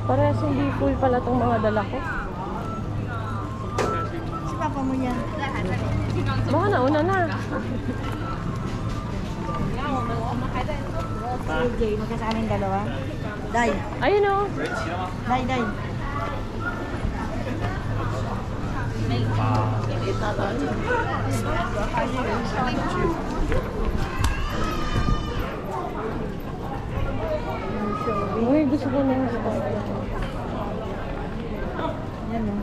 Parehas hindi full pala itong mga dala ko. Si papa mo yan. Baka nauna na. Si Jay, magkasama yung dalawa. Day. Ayun o. Day, day. Uy, gusto ko na yung spot. Yan o.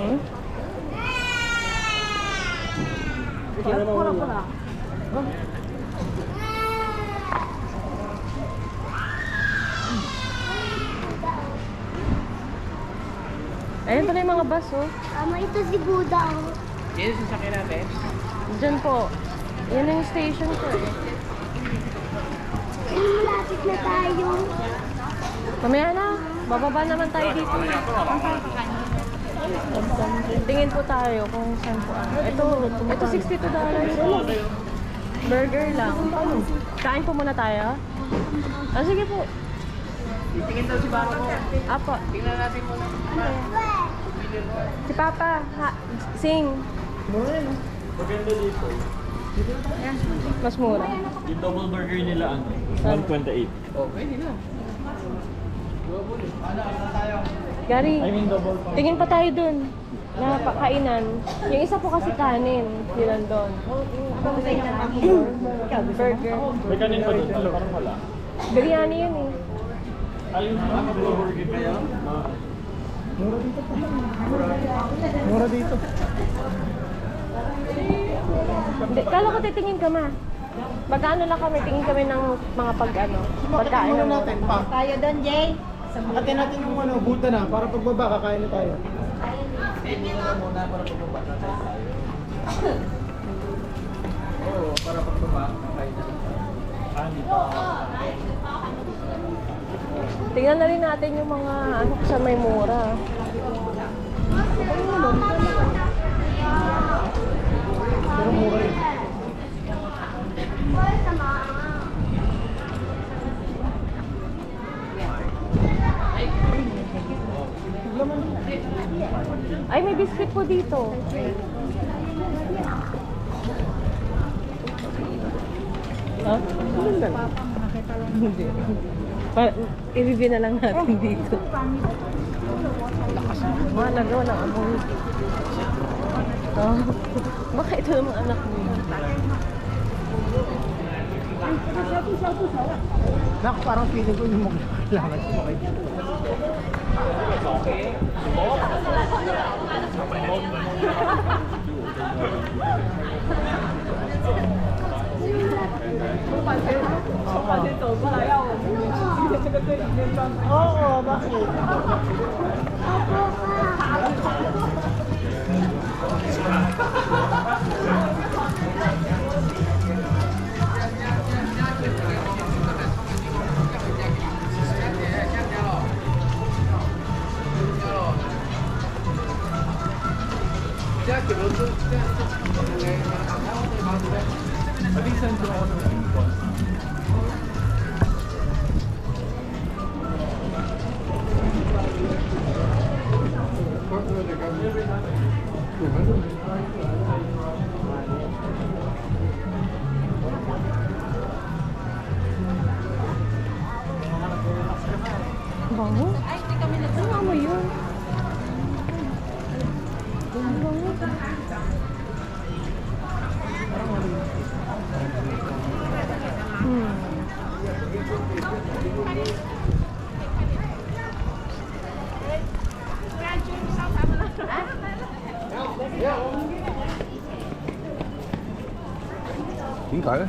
Hmm? Pura-pura. Ayun pala yung mga bus oh. Ito si Buddha. Oh. Yan yung sasakyan natin. Diyan po. Yan na yung station ko eh. Ay, malapit na tayo. Mamaya na. Bababa naman tayo dito. Tingin po tayo kung saan po. Ito $62. Burger lang. Kain po muna tayo. Ah, sige po. Tingin daw si Baro ko. Apo. Tingnan natin muna. Si Papa. Sing. Maganda dito. Mas mura. Yung double burger nila ano? 128. Okay, hindi na. Gary, I mean double pa. tingin pa tayo dun. Na pakainan. Yung isa po kasi kanin. Yun doon. Burger. May kanin pa dito, parang wala. Biryani yun eh. Ayun yung double burger kaya? Mura dito. Hindi, kala ko titingin ka ma. Magkano lang kami, tingin kami ng mga pagkain ng natin pa. Tayo doon, Jay. Atin natin yung buta na para pagbaba kakain na tayo. Oo, para pagbaba kakain na. Tingnan na rin natin yung mga ano sa may mura. Pero mura yun. Ay, may biscuit po dito. Ha? Hindi. I-review na lang natin dito. Mahalaga, walang amoy. Oh. Baka ito namang anak mo. Nak, parang feeling ko yung mga kailangan sumakay dito. Oo, bakit? Bango? Ano amoy yun? Bango.點解咧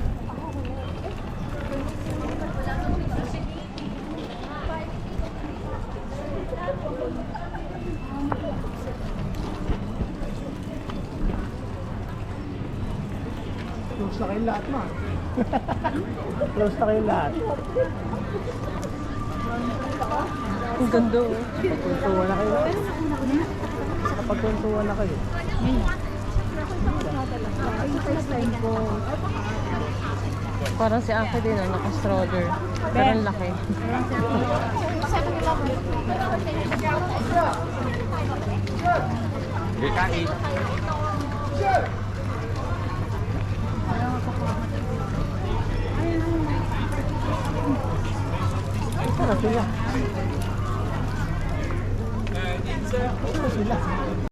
？Close na kayong lahat, ma. Close na kayong lahat. Ang ganda oh. Pagkuntuan na kayo. Kapagkuntuan na kayo. Parang si Ate din, naka-stroller. Pero ang laki. Kain. Tara sila. Tara sila.